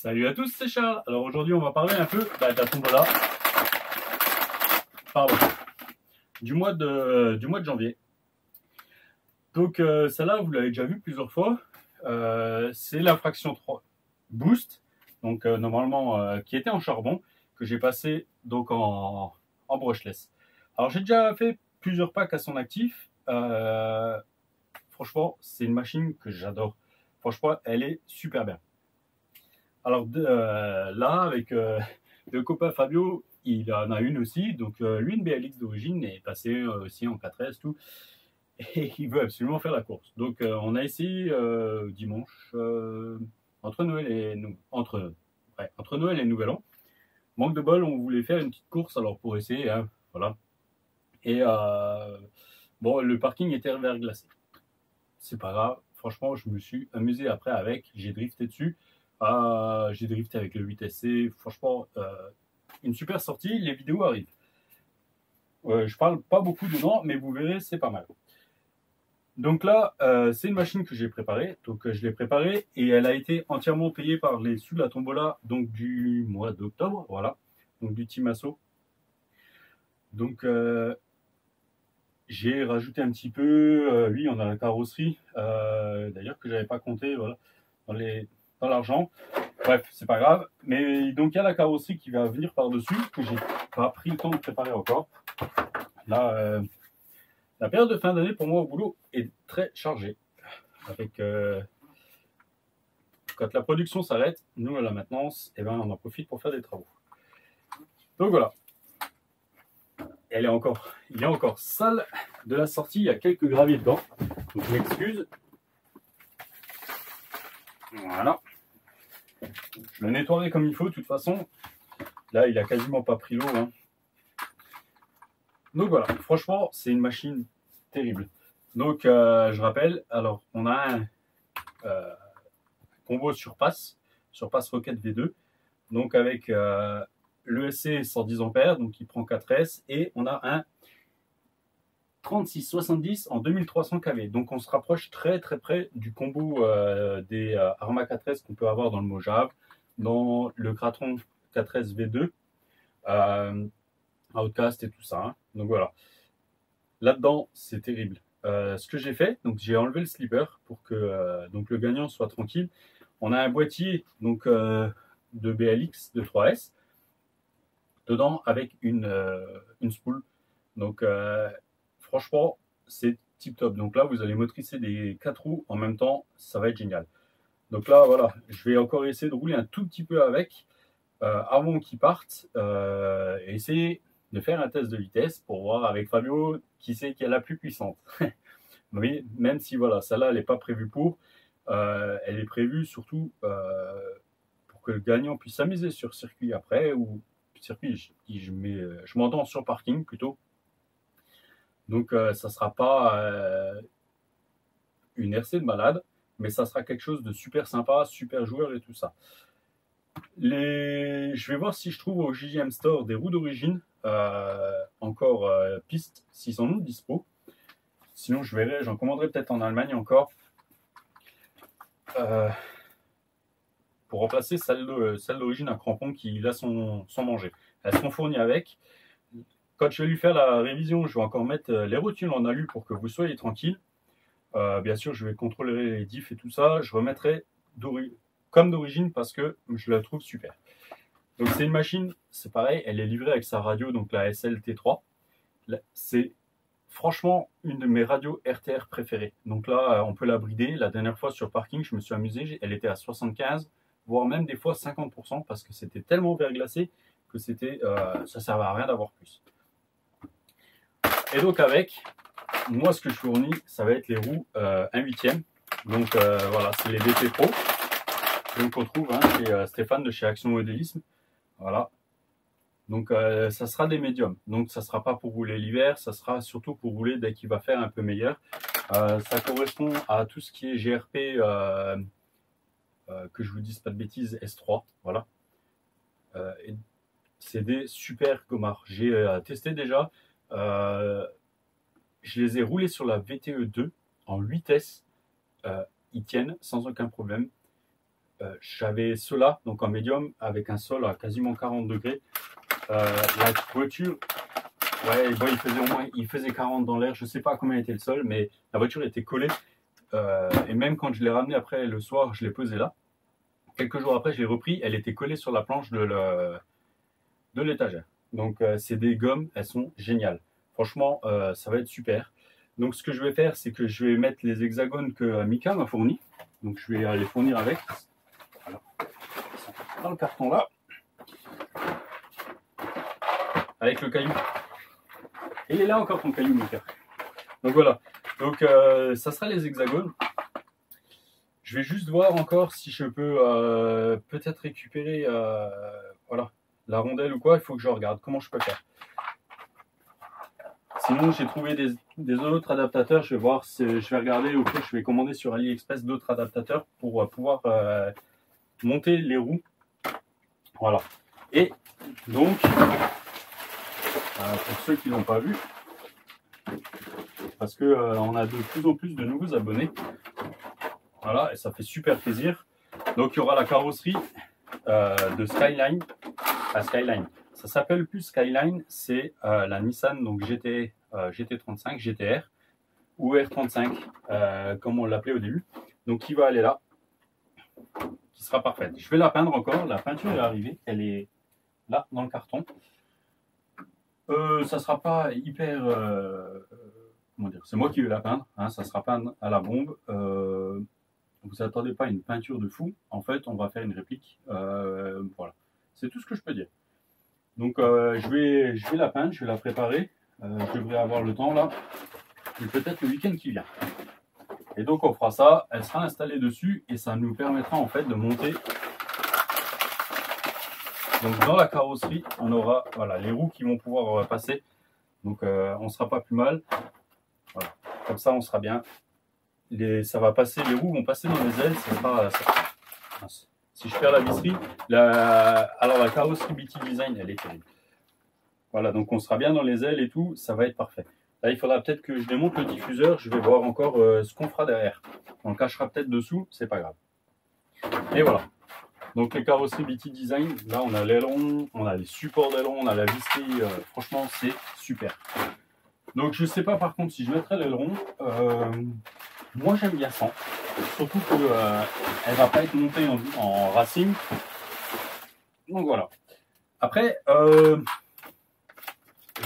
Salut à tous, c'est Charles. Alors aujourd'hui, on va parler un peu de la tombola, pardon, du mois de janvier. Donc celle-là, vous l'avez déjà vu plusieurs fois. C'est la fraction 3 Boost, donc normalement qui était en charbon, que j'ai passé donc en brushless. Alors j'ai déjà fait plusieurs packs à son actif. Franchement, c'est une machine que j'adore. Franchement, elle est super bien. Alors là, avec le copain Fabio, il en a une aussi. Donc lui, une BLX d'origine, est passé aussi en 4S, tout. Et il veut absolument faire la course. Donc on a essayé dimanche, entre Noël et entre Noël et Nouvel An. Manque de bol, on voulait faire une petite course alors pour essayer, hein, voilà. Et bon, le parking était verglacé. C'est pas grave. Franchement, je me suis amusé après avec. J'ai drifté dessus. J'ai drifté avec le 8SC. Franchement, une super sortie. Les vidéos arrivent. Je parle pas beaucoup dedans, mais vous verrez, c'est pas mal. Donc là, c'est une machine que j'ai préparée. Donc je l'ai préparée et elle a été entièrement payée par les sous de la tombola donc du mois d'octobre. Voilà. Donc du Team Asso. Donc j'ai rajouté un petit peu, oui, on a la carrosserie, d'ailleurs que j'avais pas compté, voilà, dans l'argent. Bref, c'est pas grave. Mais donc il y a la carrosserie qui va venir par-dessus, que j'ai pas pris le temps de préparer encore. Là, la période de fin d'année pour moi au boulot est très chargée. Avec quand la production s'arrête, nous à la maintenance, eh ben, on en profite pour faire des travaux. Donc voilà. Il est encore sale de la sortie, il y a quelques graviers dedans. Donc je m'excuse. Voilà. Je le nettoierai comme il faut, de toute façon. Là, il a quasiment pas pris l'eau. Hein. Donc voilà, franchement, c'est une machine terrible. Donc, je rappelle, alors, on a un combo surpass Rocket V2. Donc, avec l'ESC 110 ampères, donc il prend 4S. Et on a un 3670 en 2300 kV. Donc, on se rapproche très très près du combo des Arma 4S qu'on peut avoir dans le Mojave, dans le Kratron 4S V2, Outcast et tout ça. Hein. Donc voilà. Là-dedans, c'est terrible. Ce que j'ai fait, donc j'ai enlevé le slipper pour que donc le gagnant soit tranquille. On a un boîtier donc de BLX de 3S dedans avec une spool. Donc franchement, c'est tip top. Donc là, vous allez motricer des 4 roues en même temps, ça va être génial. Donc là, voilà, je vais encore essayer de rouler un tout petit peu avec avant qu'il parte et essayer de faire un test de vitesse pour voir avec Fabio qui c'est qui est la plus puissante. Oui, même si voilà, celle-là, elle n'est pas prévue pour, elle est prévue surtout pour que le gagnant puisse s'amuser sur circuit après, ou circuit, je m'entends sur parking plutôt. Donc ça ne sera pas une RC de malade, mais ça sera quelque chose de super sympa, super joueur et tout ça. Je vais voir si je trouve au JJM Store des roues d'origine, encore piste, s'ils en ont dispo. Sinon, je verrai, j'en commanderai peut-être en Allemagne encore. Pour remplacer celle d'origine à crampon qui a son manger. Elles seront fournies avec. Quand je vais lui faire la révision, je vais encore mettre les rotules en alu pour que vous soyez tranquille. Bien sûr, je vais contrôler les diffs et tout ça. Je remettrai comme d'origine parce que je la trouve super. Donc c'est une machine, c'est pareil, elle est livrée avec sa radio, donc la SLT3. C'est franchement une de mes radios RTR préférées. Donc là, on peut la brider. La dernière fois sur parking, je me suis amusé, elle était à 75, voire même des fois 50%, parce que c'était tellement verglacé que ça ne servait à rien d'avoir plus. Et donc avec, moi ce que je fournis, ça va être les roues 1/8. Donc voilà, c'est les DT Pro. Donc on trouve hein, chez Stéphane de chez Action Modélisme. Voilà. Donc ça sera des médiums. Donc ça sera pas pour rouler l'hiver, ça sera surtout pour rouler dès qu'il va faire un peu meilleur. Ça correspond à tout ce qui est GRP, que je vous dise pas de bêtises, S3. Voilà. C'est des super gommards. J'ai testé déjà. Je les ai roulés sur la VTE2 en 8S. Ils tiennent sans aucun problème. j'avais cela, donc en médium, avec un sol à quasiment 40 degrés. La voiture, ouais, bon, il faisait 40 dans l'air, je sais pas à combien était le sol, mais la voiture était collée. Et même quand je l'ai ramenée après le soir, je l'ai posée là. Quelques jours après, je l'ai repris, elle était collée sur la planche de l'étagère. Donc c'est des gommes, elles sont géniales. Franchement, ça va être super. Donc ce que je vais faire, c'est que je vais mettre les hexagones que Mika m'a fournis. Donc je vais les fournir avec. Alors, dans le carton là. Avec le caillou. Et il est là encore ton caillou, Mika. Donc voilà. Donc ça sera les hexagones. Je vais juste voir encore si je peux peut-être récupérer voilà, la rondelle ou quoi. Il faut que je regarde comment je peux faire. Sinon, j'ai trouvé des autres adaptateurs. Je vais voir si je vais regarder ou que je vais commander sur AliExpress d'autres adaptateurs pour pouvoir monter les roues. Voilà. Et donc, pour ceux qui l'ont pas vu, parce que on a de plus en plus de nouveaux abonnés. Voilà, et ça fait super plaisir. Donc, il y aura la carrosserie de Skyline. Skyline. Ça s'appelle plus Skyline, c'est la Nissan donc GT35, GTR ou R35, comme on l'appelait au début. Donc qui va aller là, qui sera parfaite. Je vais la peindre encore, la peinture est arrivée, elle est là dans le carton. Ça sera pas hyper, comment dire, c'est moi qui vais la peindre, hein, ça sera peint à la bombe. Vous attendez pas à une peinture de fou, en fait on va faire une réplique, voilà, c'est tout ce que je peux dire. Donc je vais la peindre, je vais la préparer. Je devrais avoir le temps là, et peut-être le week-end qui vient. Et donc on fera ça, elle sera installée dessus et ça nous permettra en fait de monter. Donc dans la carrosserie, on aura voilà, les roues qui vont pouvoir passer. Donc on sera pas plus mal. Voilà. Comme ça on sera bien. Ça va passer, les roues vont passer dans les ailes. Si je perds la visserie, alors la carrosserie BT Design, elle est terrible. Voilà, donc on sera bien dans les ailes et tout, ça va être parfait. Là, il faudra peut-être que je démonte le diffuseur, je vais voir encore ce qu'on fera derrière. On le cachera peut-être dessous, c'est pas grave. Et voilà. Donc les carrosseries BT Design, là on a l'aileron, on a les supports d'aileron, on a la visserie, franchement c'est super. Donc je sais pas par contre si je mettrai l'aileron, moi j'aime bien ça. Surtout qu'elle ne va pas être montée en racing. Donc voilà. Après,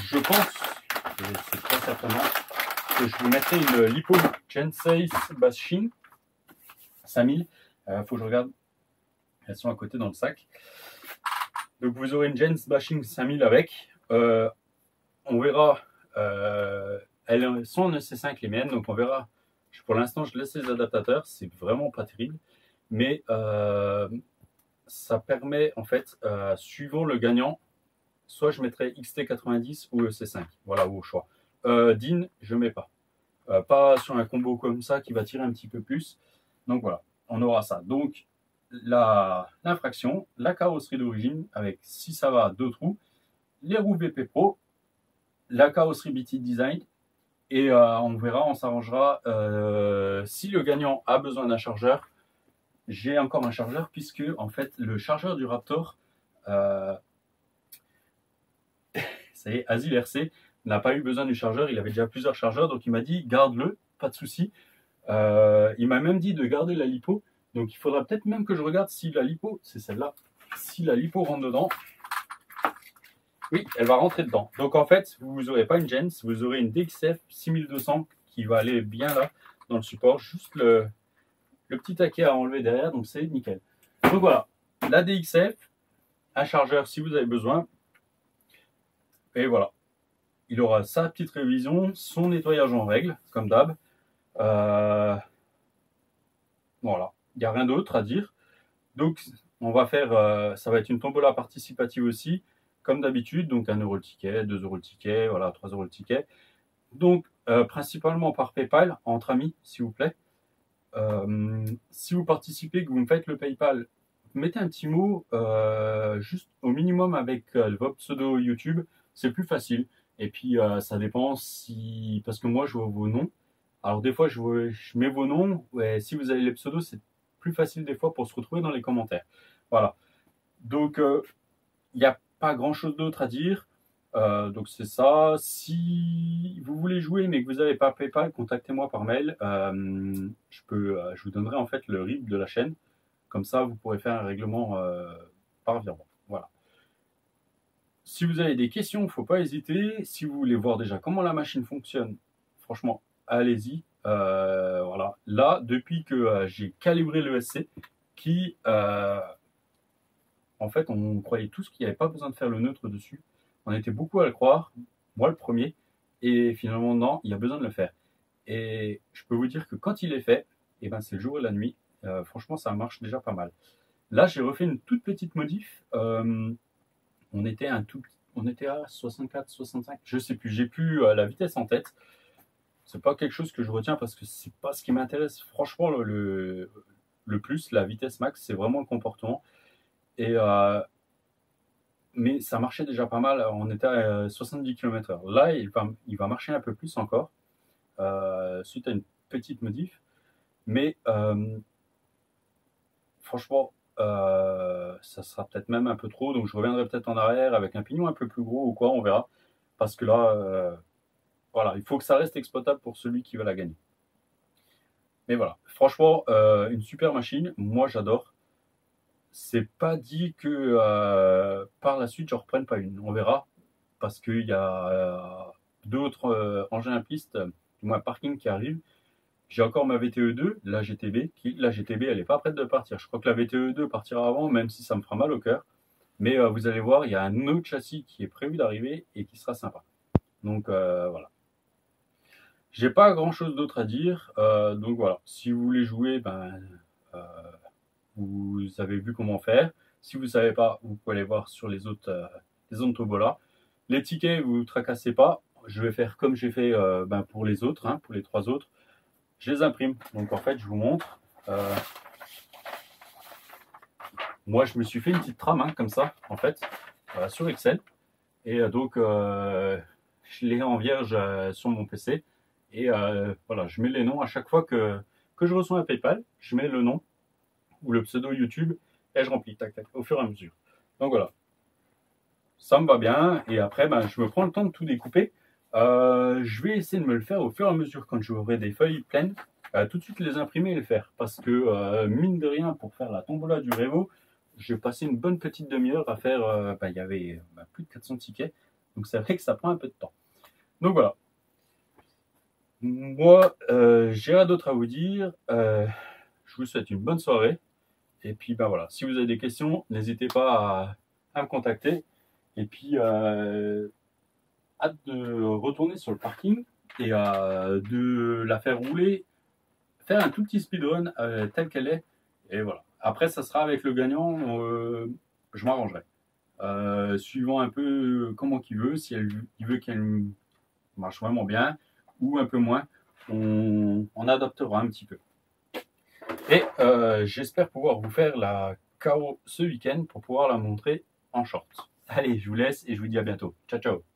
je pense, et c'est très certainement, que je vous mettrai une lipo Gen 6 Bashing 5000. Faut que je regarde. Elles sont à côté dans le sac. Donc vous aurez une Gen Bashing 5000 avec. On verra. Elles sont en EC5 les miennes, donc on verra. Pour l'instant, je laisse les adaptateurs. C'est vraiment pas terrible. Mais ça permet, en fait, suivant le gagnant, soit je mettrai XT90 ou EC5. Voilà, au choix. DIN, je ne mets pas. Pas sur un combo comme ça qui va tirer un petit peu plus. Donc voilà, on aura ça. Donc l'infraction, la carrosserie d'origine avec, si ça va, 2 trous, les roues VP Pro, la carrosserie BT Design. Et on verra, on s'arrangera. Si le gagnant a besoin d'un chargeur, j'ai encore un chargeur puisque en fait le chargeur du Raptor, ça y est, Asil RC n'a pas eu besoin du chargeur, il avait déjà plusieurs chargeurs, donc il m'a dit garde-le, pas de souci. Il m'a même dit de garder la lipo, donc il faudra peut-être même que je regarde si la lipo, c'est celle-là, si la lipo rentre dedans. Oui, elle va rentrer dedans. Donc en fait, vous n'aurez pas une Gens, vous aurez une DXF 6200 qui va aller bien là dans le support, juste le petit taquet à enlever derrière, donc c'est nickel. Donc voilà, la DXF, un chargeur si vous avez besoin. Et voilà, il aura sa petite révision, son nettoyage en règle, comme d'hab. Voilà, il n'y a rien d'autre à dire. Donc on va faire, ça va être une tombola participative aussi, comme d'habitude, donc 1 € le ticket, 2 € le ticket, voilà, 3 € le ticket. Donc principalement par PayPal, entre amis, s'il vous plaît. Si vous participez, que vous me faites le PayPal, mettez un petit mot, juste au minimum avec votre pseudo YouTube, c'est plus facile. Et puis ça dépend parce que moi je vois vos noms. Alors des fois je mets vos noms, ouais, si vous avez les pseudos, c'est plus facile des fois pour se retrouver dans les commentaires. Voilà. Donc, il n'y a pas grand-chose d'autre à dire. Donc, c'est ça. Si vous voulez jouer mais que vous n'avez pas PayPal, contactez-moi par mail. Je vous donnerai en fait le RIB de la chaîne. Comme ça, vous pourrez faire un règlement par virement. Voilà. Si vous avez des questions, il ne faut pas hésiter. Si vous voulez voir déjà comment la machine fonctionne, franchement, allez-y. Voilà. Là, depuis que j'ai calibré le SC, qui, en fait, on croyait tous qu'il n'y avait pas besoin de faire le neutre dessus. On était beaucoup à le croire, moi le premier, et finalement, non, il y a besoin de le faire. Et je peux vous dire que quand il est fait, eh ben, c'est le jour et la nuit. Franchement, ça marche déjà pas mal. Là, j'ai refait une toute petite modif. On était à 64, 65, je sais plus. J'ai plus la vitesse en tête. C'est pas quelque chose que je retiens parce que c'est pas ce qui m'intéresse. Franchement, le plus, la vitesse max, c'est vraiment le comportement. Et mais ça marchait déjà pas mal. On était à 70 km/h. Là, il va marcher un peu plus encore suite à une petite modif. Mais franchement, ça sera peut-être même un peu trop. Donc, je reviendrai peut-être en arrière avec un pignon un peu plus gros ou quoi. On verra. Parce que là, voilà, il faut que ça reste exploitable pour celui qui va la gagner. Mais voilà, franchement, une super machine. Moi, j'adore. C'est pas dit que par la suite, je reprenne pas une. On verra. Parce qu'il y a d'autres engins à piste, du moins parking qui arrivent. J'ai encore ma VTE2, la GTB, la GTB, elle n'est pas prête de partir. Je crois que la VTE2 partira avant, même si ça me fera mal au cœur. Mais vous allez voir, il y a un autre châssis qui est prévu d'arriver et qui sera sympa. Donc voilà. J'ai pas grand chose d'autre à dire. Donc voilà, si vous voulez jouer, ben, vous avez vu comment faire. Si vous ne savez pas, vous pouvez aller voir sur les autres Tobola. Les tickets, vous ne tracassez pas. Je vais faire comme j'ai fait ben, pour les autres, hein, pour les 3 autres. Je les imprime. Donc en fait, je vous montre. Moi, je me suis fait une petite trame hein, comme ça, en fait, sur Excel. Et donc, je l'ai en vierge sur mon PC. Et voilà, je mets les noms à chaque fois que je reçois un PayPal. Je mets le nom ou le pseudo YouTube et je remplis, tac, tac, au fur et à mesure. Donc voilà, ça me va bien. Et après, ben, je me prends le temps de tout découper. Je vais essayer de me le faire au fur et à mesure quand j'aurai des feuilles pleines. Tout de suite les imprimer et les faire. Parce que, mine de rien, pour faire la tombola du Revo, j'ai passé une bonne petite demi-heure à faire. Il y avait plus de 400 tickets. Donc c'est vrai que ça prend un peu de temps. Donc voilà. Moi, j'ai rien d'autre à vous dire. Je vous souhaite une bonne soirée. Et puis, ben voilà, si vous avez des questions, n'hésitez pas à me contacter. Et puis, hâte de retourner sur le parking et de la faire rouler, faire un tout petit speedrun tel qu'elle est. Et voilà. Après, ça sera avec le gagnant, je m'arrangerai. Suivant un peu comment il veut, si il veut qu'elle marche vraiment bien ou un peu moins, on adaptera un petit peu. Et j'espère pouvoir vous faire la KO ce week-end pour pouvoir la montrer en short. Allez, je vous laisse et je vous dis à bientôt. Ciao, ciao.